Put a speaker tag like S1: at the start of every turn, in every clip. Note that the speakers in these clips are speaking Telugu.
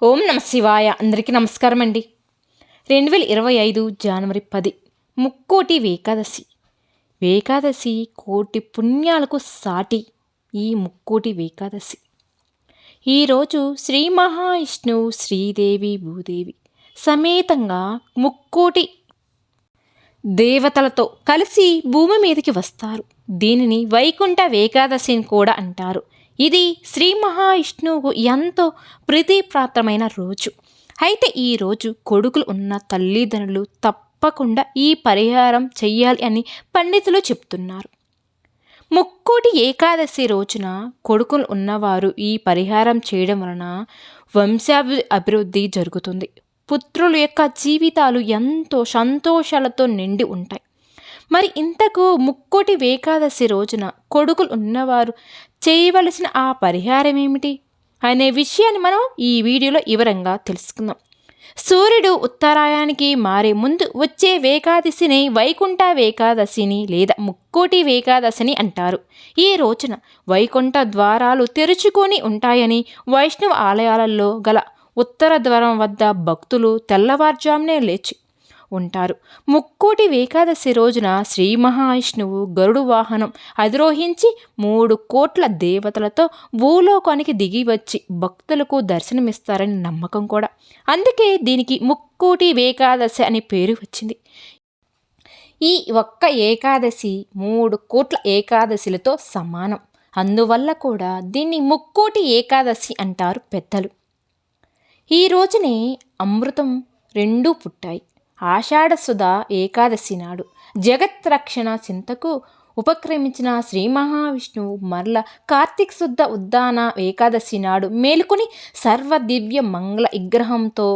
S1: ఓం నమ శివాయ. అందరికీ నమస్కారం అండి. 2025 జనవరి 10 ముక్కోటి ఏకాదశి. ఏకాదశి కోటి పుణ్యాలకు సాటి ఈ ముక్కోటి ఏకాదశి. ఈరోజు శ్రీ మహావిష్ణువు శ్రీదేవి భూదేవి సమేతంగా ముక్కోటి దేవతలతో కలిసి భూమి మీదకి వస్తారు. దీనిని వైకుంఠ ఏకాదశి అని కూడా అంటారు. ఇది శ్రీ మహావిష్ణువుకు ఎంతో ప్రీతిప్రాప్తమైన రోజు. అయితే ఈరోజు కొడుకులు ఉన్న తల్లిదండ్రులు తప్పకుండా ఈ పరిహారం చెయ్యాలి అని పండితులు చెప్తున్నారు. ముక్కోటి ఏకాదశి రోజున కొడుకులు ఉన్నవారు ఈ పరిహారం చేయడం వలన వంశాభివృద్ధి జరుగుతుంది. పుత్రుల యొక్క జీవితాలు ఎంతో సంతోషాలతో నిండి ఉంటాయి. మరి ఇంతకు ముక్కోటి ఏకాదశి రోజున కొడుకులు ఉన్నవారు చేయవలసిన ఆ పరిహారం ఏమిటి అనే విషయాన్ని మనం ఈ వీడియోలో వివరంగా తెలుసుకుందాం. సూర్యుడు ఉత్తరాయానికి మారే ముందు వచ్చే ఏకాదశిని వైకుంఠ ఏకాదశిని లేదా ముక్కోటి ఏకాదశిని అంటారు. ఈ రోజున వైకుంఠ ద్వారాలు తెరుచుకొని ఉంటాయని వైష్ణవ ఆలయాలలో గల ఉత్తర ద్వారం వద్ద భక్తులు తెల్లవారుజామునే లేచి ఉంటారు. ముక్కోటి ఏకాదశి రోజున శ్రీ మహావిష్ణువు గరుడు వాహనం అధిరోహించి 3 కోట్ల దేవతలతో భూలోకానికి దిగి వచ్చి భక్తులకు దర్శనమిస్తారని నమ్మకం కూడా. అందుకే దీనికి ముక్కోటి ఏకాదశి అనే పేరు వచ్చింది. ఈ ఒక్క ఏకాదశి 3 కోట్ల ఏకాదశులతో సమానం. అందువల్ల కూడా దీన్ని ముక్కోటి ఏకాదశి అంటారు పెద్దలు. ఈ రోజునే అమృతం 2 పుట్టాయి. ఆషాఢశుద్ధ ఏకాదశి నాడు జగత్ రక్షణ చింతకు ఉపక్రమించిన శ్రీ మహావిష్ణువు మరల కార్తీక శుద్ధ ఉద్దాన ఏకాదశి నాడు మేలుకొని సర్వ దివ్య మంగళ విగ్రహంతో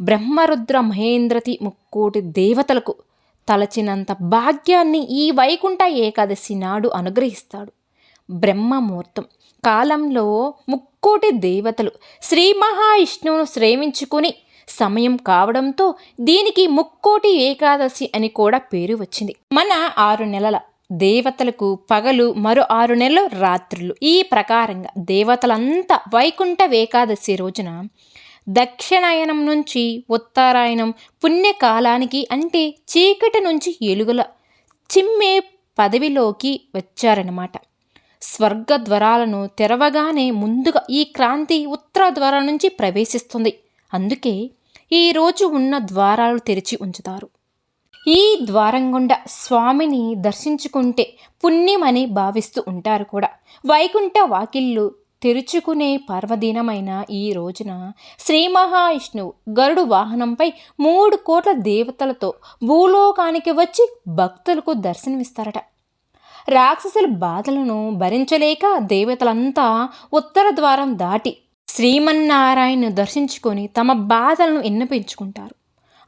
S1: బ్రహ్మరుద్ర మహేంద్రతి ముక్కోటి దేవతలకు తలచినంత భాగ్యాన్ని ఈ వైకుంఠ ఏకాదశి నాడు అనుగ్రహిస్తాడు. బ్రహ్మముహూర్తం కాలంలో ముక్కోటి దేవతలు శ్రీ మహావిష్ణువును శ్రేమించుకుని సమయం కావడంతో దీనికి ముక్కోటి ఏకాదశి అని కూడా పేరు వచ్చింది. మన 6 నెలల దేవతలకు పగలు, మరో 6 నెలలు రాత్రులు. ఈ ప్రకారంగా దేవతలంతా వైకుంఠ ఏకాదశి రోజున దక్షిణాయనం నుంచి ఉత్తరాయణం పుణ్యకాలానికి అంటే చీకటి నుంచి ఎలుగుల చిమ్మే పదవిలోకి వచ్చారన్నమాట. స్వర్గ ద్వారాలను తెరవగానే ముందుగా ఈ క్రాంతి ఉత్తర ద్వారం నుంచి ప్రవేశిస్తుంది. అందుకే ఈరోజు ఉన్న ద్వారాలు తెరిచి ఉంచుతారు. ఈ ద్వారం గుండా స్వామిని దర్శించుకుంటే పుణ్యమని భావిస్తూ ఉంటారు కూడా. వైకుంఠ వాకిళ్ళు తెరుచుకునే పర్వదినమైన ఈ రోజున శ్రీ మహావిష్ణువు గరుడు వాహనంపై 3 కోట్ల దేవతలతో భూలోకానికి వచ్చి భక్తులకు దర్శనమిస్తారట. రాక్షసుల బాధలను భరించలేక దేవతలంతా ఉత్తర ద్వారం దాటి శ్రీమన్నారాయణను దర్శించుకొని తమ బాధలను విన్నపించుకుంటారు.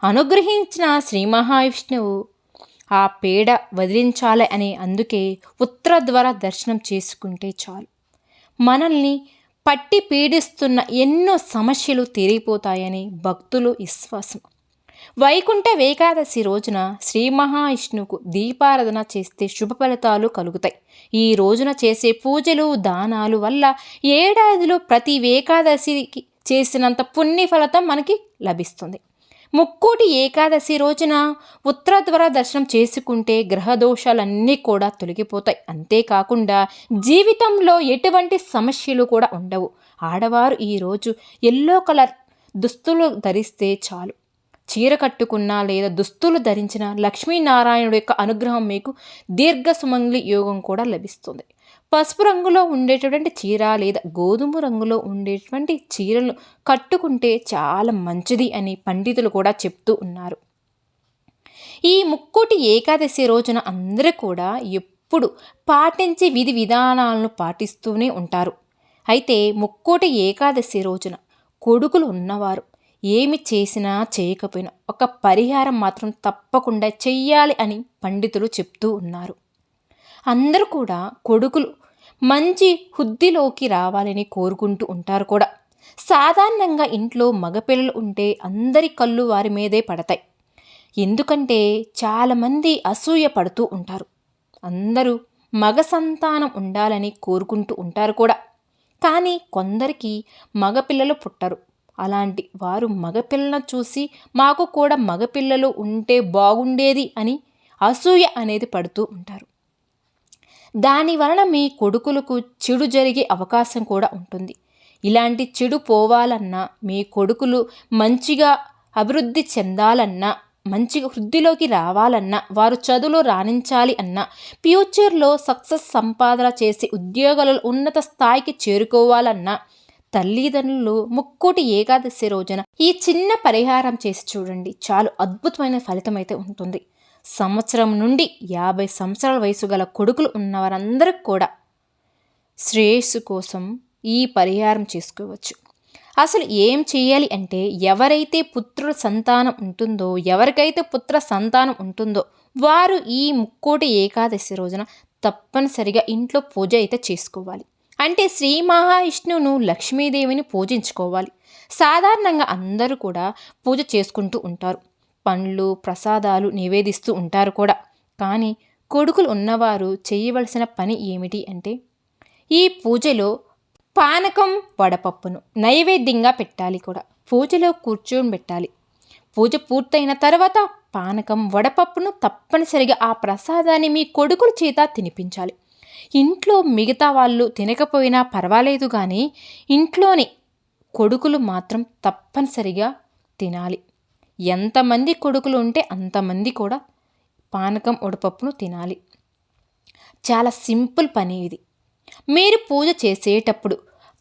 S1: అనుగ్రహించిన శ్రీ మహావిష్ణువు ఆ పీడ వదిలించాలి అని అందుకే ఉత్తర ద్వార దర్శనం చేసుకుంటే చాలు మనల్ని పట్టి పీడిస్తున్న ఎన్నో సమస్యలు తీరిపోతాయని భక్తులు విశ్వాసం. వైకుంఠ ఏకాదశి రోజున శ్రీ మహావిష్ణువుకు దీపారాధన చేస్తే శుభ ఫలితాలు కలుగుతాయి. ఈ రోజున చేసే పూజలు దానాలు వల్ల ఏడాదిలో ప్రతి ఏకాదశికి చేసినంత పుణ్య ఫలితం మనకి లభిస్తుంది. ముక్కోటి ఏకాదశి రోజున ఉత్తర ద్వార దర్శనం చేసుకుంటే గ్రహదోషాలన్నీ కూడా తొలగిపోతాయి. అంతేకాకుండా జీవితంలో ఎటువంటి సమస్యలు కూడా ఉండవు. ఆడవారు ఈరోజు ఎల్లో కలర్ దుస్తులు ధరిస్తే చాలు. చీర కట్టుకున్నా లేదా దుస్తులు ధరించిన లక్ష్మీనారాయణుడు యొక్క అనుగ్రహం మీకు దీర్ఘ సుమంగళి యోగం కూడా లభిస్తుంది. పసుపు రంగులో ఉండేటటువంటి చీర లేదా గోధుమ రంగులో ఉండేటువంటి చీరలు కట్టుకుంటే చాలా మంచిది అని పండితులు కూడా చెప్తూ ఉన్నారు. ఈ ముక్కోటి ఏకాదశి రోజున అందరూ కూడా ఎప్పుడు పాటించే విధి విధానాలను పాటిస్తూనే ఉంటారు. అయితే ముక్కోటి ఏకాదశి రోజున కొడుకులు ఉన్నవారు ఏమి చేసినా చేయకపోయినా ఒక పరిహారం మాత్రం తప్పకుండా చెయ్యాలి అని పండితులు చెప్తూ ఉన్నారు. అందరూ కూడా కొడుకులు మంచి హుద్దిలోకి రావాలని కోరుకుంటూ ఉంటారు కూడా. సాధారణంగా ఇంట్లో మగపిల్లలు ఉంటే అందరి కళ్ళు వారి మీదే పడతాయి. ఎందుకంటే చాలామంది అసూయ పడుతూ ఉంటారు. అందరూ మగ సంతానం ఉండాలని కోరుకుంటూ ఉంటారు కూడా. కానీ కొందరికి మగపిల్లలు పుట్టరు. అలాంటి వారు మగపిల్లను చూసి మాకు కూడా మగపిల్లలు ఉంటే బాగుండేది అని అసూయ అనేది పడుతూ ఉంటారు. దాని వలన మీ కొడుకులకు చెడు జరిగే అవకాశం కూడా ఉంటుంది. ఇలాంటి చెడు పోవాలన్నా, మీ కొడుకులు మంచిగా అభివృద్ధి చెందాలన్నా, మంచిగా వృద్ధిలోకి రావాలన్నా, వారు చదువులో రాణించాలి అన్నా, ఫ్యూచర్లో సక్సెస్ సంపాదన చేసి ఉద్యోగాలలో ఉన్నత స్థాయికి చేరుకోవాలన్నా తల్లిదండ్రులు ముక్కోటి ఏకాదశి రోజున ఈ చిన్న పరిహారం చేసి చూడండి. చాలా అద్భుతమైన ఫలితం అయితే ఉంటుంది. సంవత్సరం నుండి 50 సంవత్సరాల వయసు గల కొడుకులు ఉన్నవారందరికీ కూడా శ్రేయస్సు కోసం ఈ పరిహారం చేసుకోవచ్చు. అసలు ఏం చేయాలి అంటే, ఎవరైతే పుత్రుల సంతానం ఉంటుందో, ఎవరికైతే పుత్ర సంతానం ఉంటుందో వారు ఈ ముక్కోటి ఏకాదశి రోజున తప్పనిసరిగా ఇంట్లో పూజ అయితే చేసుకోవాలి. అంటే శ్రీ మహావిష్ణువును, లక్ష్మీదేవిని పూజించుకోవాలి. సాధారణంగా అందరూ కూడా పూజ చేసుకుంటూ ఉంటారు, పండ్లు ప్రసాదాలు నివేదిస్తూ ఉంటారు కూడా. కానీ కొడుకులు ఉన్నవారు చేయవలసిన పని ఏమిటి అంటే, ఈ పూజలో పానకం వడపప్పును నైవేద్యంగా పెట్టాలి కూడా. పూజలో కూర్చొని పెట్టాలి. పూజ పూర్తయిన తర్వాత పానకం వడపప్పును తప్పనిసరిగా ఆ ప్రసాదాన్ని మీ కొడుకుల చేత తినిపించాలి. ఇంట్లో మిగతా వాళ్ళు తినకపోయినా పర్వాలేదు, కానీ ఇంట్లోని కొడుకులు మాత్రం తప్పనిసరిగా తినాలి. ఎంతమంది కొడుకులు ఉంటే అంతమంది కూడా పానకం వడపప్పును తినాలి. చాలా సింపుల్ పని ఇది. మీరు పూజ చేసేటప్పుడు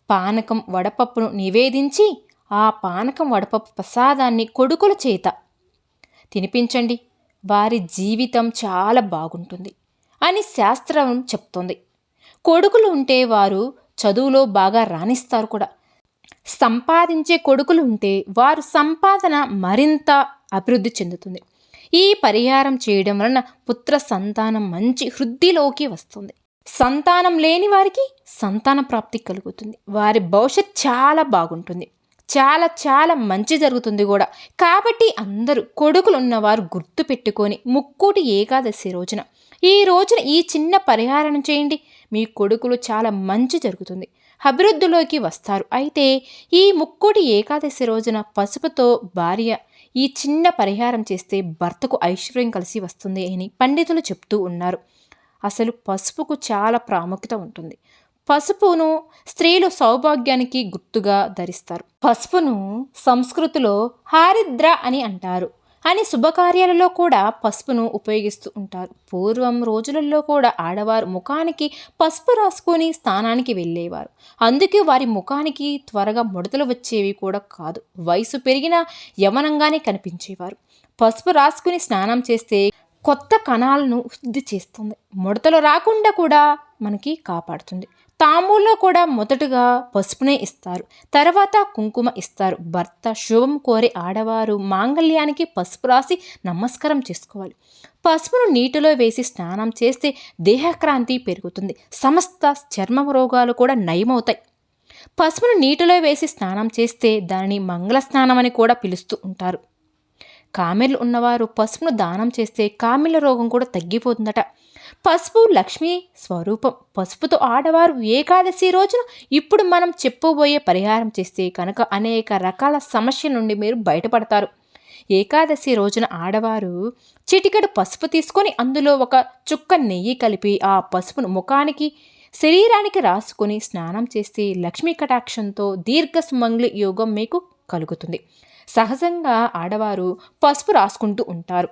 S1: పానకం వడపప్పును నివేదించి ఆ పానకం వడపప్పు ప్రసాదాన్ని కొడుకుల చేత తినిపించండి. వారి జీవితం చాలా బాగుంటుంది అని శాస్త్రం చెప్తుంది. కొడుకులు ఉంటే వారు చదువులో బాగా రాణిస్తారు కూడా. సంపాదించే కొడుకులు ఉంటే వారు సంపాదన మరింత అభివృద్ధి చెందుతుంది. ఈ పరిహారం చేయడం వలన పుత్ర సంతానం మంచి వృద్ధిలోకి వస్తుంది. సంతానం లేని వారికి సంతాన ప్రాప్తి కలుగుతుంది. వారి భవిష్యత్ చాలా బాగుంటుంది. చాలా చాలా మంచి జరుగుతుంది కూడా. కాబట్టి అందరూ కొడుకులు ఉన్నవారు గుర్తు పెట్టుకొని ముక్కోటి ఏకాదశి రోజున ఈ చిన్న పరిహారం చేయండి. మీ కొడుకులు చాలా మంచి జరుగుతుంది, అభివృద్ధిలోకి వస్తారు. అయితే ఈ ముక్కోటి ఏకాదశి రోజున పసుపుతో భార్య ఈ చిన్న పరిహారం చేస్తే భర్తకు ఐశ్వర్యం కలిసి వస్తుంది అని పండితులు చెప్తూ ఉన్నారు. అసలు పసుపుకు చాలా ప్రాముఖ్యత ఉంటుంది. పసుపును స్త్రీలు సౌభాగ్యానికి గుర్తుగా ధరిస్తారు. పసుపును సంస్కృతిలో హారిద్ర అని అంటారు. అని శుభకార్యాలలో కూడా పసుపును ఉపయోగిస్తూ ఉంటారు. పూర్వం రోజులలో కూడా ఆడవారు ముఖానికి పసుపు రాసుకొని స్నానానికి వెళ్ళేవారు. అందుకే వారి ముఖానికి త్వరగా ముడతలు వచ్చేవి కూడా కాదు. వయసు పెరిగినా యవనంగానే కనిపించేవారు. పసుపు రాసుకుని స్నానం చేస్తే కొత్త కణాలను వృద్ధి చేస్తుంది. ముడతలు రాకుండా కూడా మనకి కాపాడుతుంది. తాంబూలో కూడా మొదటగా పసుపునే ఇస్తారు, తర్వాత కుంకుమ ఇస్తారు. భర్త శుభం కోరి ఆడవారు మాంగళ్యానికి పసుపు రాసి నమస్కారం చేసుకోవాలి. పసుపును నీటిలో వేసి స్నానం చేస్తే దేహక్రాంతి పెరుగుతుంది. సమస్త చర్మ రోగాలు కూడా నయమవుతాయి. పసుపును నీటిలో వేసి స్నానం చేస్తే దానిని మంగళ స్నానం అని కూడా పిలుస్తూ ఉంటారు. కామెర్లు ఉన్నవారు పసుపును దానం చేస్తే కామెర్ల రోగం కూడా తగ్గిపోతుందట. పసుపు లక్ష్మీ స్వరూపం. పసుపుతో ఆడవారు ఏకాదశి రోజున ఇప్పుడు మనం చెప్పబోయే పరిహారం చేస్తే కనుక అనేక రకాల సమస్యల నుండి మీరు బయటపడతారు. ఏకాదశి రోజున ఆడవారు చిటికెడు పసుపు తీసుకొని అందులో ఒక చుక్క నెయ్యి కలిపి ఆ పసుపును ముఖానికి శరీరానికి రాసుకొని స్నానం చేస్తే లక్ష్మీ కటాక్షంతో దీర్ఘ సుమంగళి యోగం మీకు కలుగుతుంది. సహజంగా ఆడవారు పసుపు రాసుకుంటూ ఉంటారు,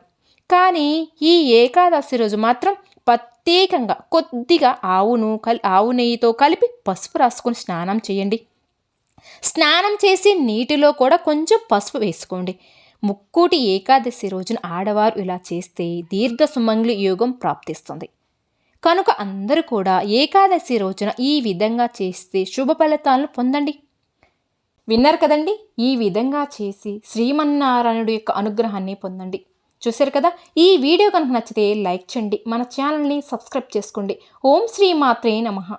S1: కానీ ఈ ఏకాదశి రోజు మాత్రం ప్రత్యేకంగా కొద్దిగా ఆవు నెయ్యితో కలిపి పసుపు రాసుకొని స్నానం చేయండి. స్నానం చేసి నీటిలో కూడా కొంచెం పసుపు వేసుకోండి. ముక్కోటి ఏకాదశి రోజున ఆడవారు ఇలా చేస్తే దీర్ఘ సుమంగళి యోగం ప్రాప్తిస్తుంది. కనుక అందరూ కూడా ఏకాదశి రోజున ఈ విధంగా చేస్తే శుభ ఫలితాలను పొందండి. విన్నారు కదండి, ఈ విధంగా చేసి శ్రీమన్నారాయణుడి యొక్క అనుగ్రహాన్ని పొందండి. చూశారు కదా, ఈ వీడియో కనుక నచ్చితే లైక్ చేయండి, మన ఛానల్ని సబ్స్క్రైబ్ చేసుకోండి. ఓం శ్రీ మాత్రే నమః.